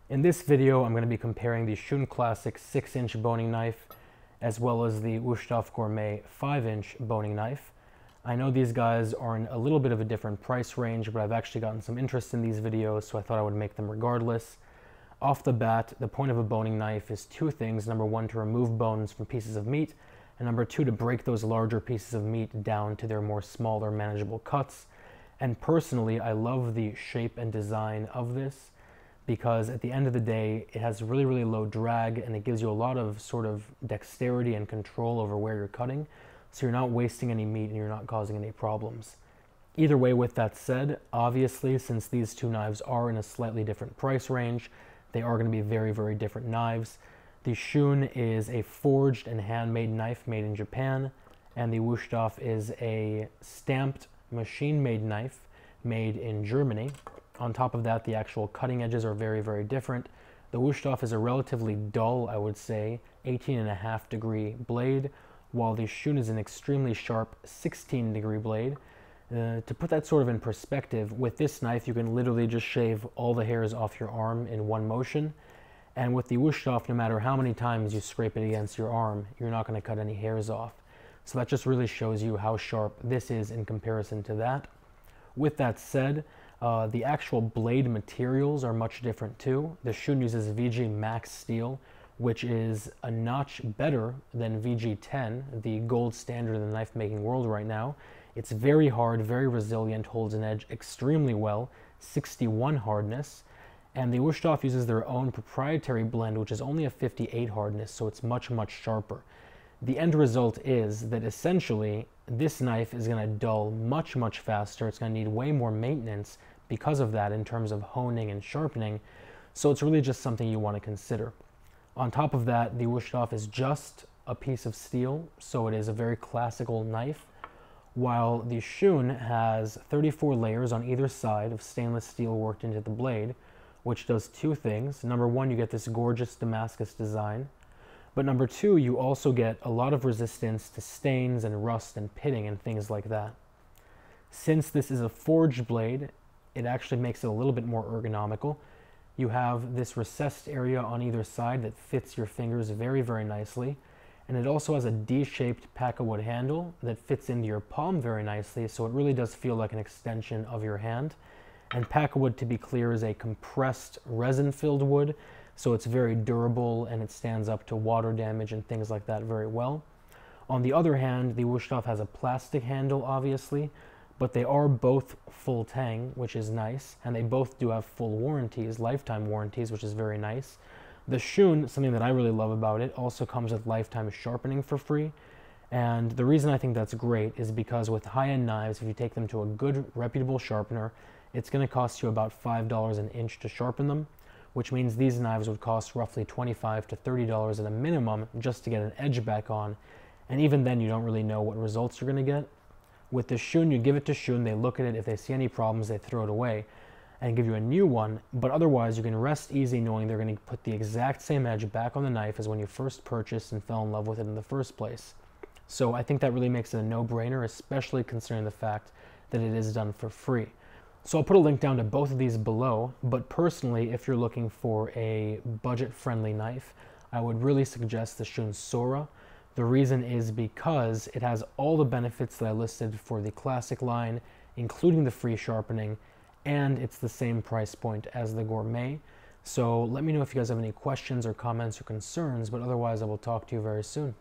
In this video, I'm going to be comparing the Shun Classic 6-inch boning knife as well as the Wusthof Gourmet 5-inch boning knife. I know these guys are in a little bit of a different price range, but I've actually gotten some interest in these videos, so I thought I would make them regardless. Off the bat, the point of a boning knife is two things. Number one, to remove bones from pieces of meat, and number two, to break those larger pieces of meat down to their more smaller, manageable cuts. And personally, I love the shape and design of this, because at the end of the day, it has really, really low drag, and it gives you a lot of sort of dexterity and control over where you're cutting, so you're not wasting any meat and you're not causing any problems. Either way, with that said, obviously, since these two knives are in a slightly different price range, they are going to be very, very different knives. The Shun is a forged and handmade knife made in Japan, and the Wusthof is a stamped, machine-made knife made in Germany. On top of that, the actual cutting edges are very, very different. The Wusthof is a relatively dull, I would say, 18.5-degree blade, while the Shun is an extremely sharp 16-degree blade. To put that sort of in perspective, with this knife you can literally just shave all the hairs off your arm in one motion, and with the Wusthof, no matter how many times you scrape it against your arm, you're not going to cut any hairs off. So that just really shows you how sharp this is in comparison to that. With that said, the actual blade materials are much different too. The Shun uses VG Max steel, which is a notch better than VG10, the gold standard in the knife making world right now. It's very hard, very resilient, holds an edge extremely well, 61 hardness, and the Wusthof uses their own proprietary blend, which is only a 58 hardness, so it's much, much sharper. The end result is that essentially this knife is going to dull much, much faster. It's going to need way more maintenance because of that in terms of honing and sharpening, so it's really just something you want to consider. On top of that, the Wusthof is just a piece of steel, so it is a very classical knife, while the Shun has 34 layers on either side of stainless steel worked into the blade, which does two things. Number one, you get this gorgeous Damascus design, but number two, you also get a lot of resistance to stains and rust and pitting and things like that. Since this is a forged blade, it actually makes it a little bit more ergonomical. You have this recessed area on either side that fits your fingers very, very nicely. And it also has a D-shaped pakkawood handle that fits into your palm very nicely, so it really does feel like an extension of your hand. And pakkawood, to be clear, is a compressed resin-filled wood, so it's very durable and it stands up to water damage and things like that very well. On the other hand, the Wusthof has a plastic handle, obviously, but they are both full tang, which is nice, and they both do have full warranties, lifetime warranties, which is very nice. The Shun, something that I really love about it, also comes with lifetime sharpening for free, and the reason I think that's great is because with high-end knives, if you take them to a good, reputable sharpener, it's going to cost you about $5 an inch to sharpen them, which means these knives would cost roughly $25 to $30 at a minimum just to get an edge back on, and even then you don't really know what results you're going to get. With the Shun, you give it to Shun, they look at it, if they see any problems, they throw it away and give you a new one, but otherwise you can rest easy knowing they're going to put the exact same edge back on the knife as when you first purchased and fell in love with it in the first place. So I think that really makes it a no-brainer, especially considering the fact that it is done for free. So I'll put a link down to both of these below, but personally, if you're looking for a budget-friendly knife, I would really suggest the Shun Sora. The reason is because it has all the benefits that I listed for the classic line, including the free sharpening, and it's the same price point as the Gourmet. So let me know if you guys have any questions or comments or concerns, but otherwise I will talk to you very soon.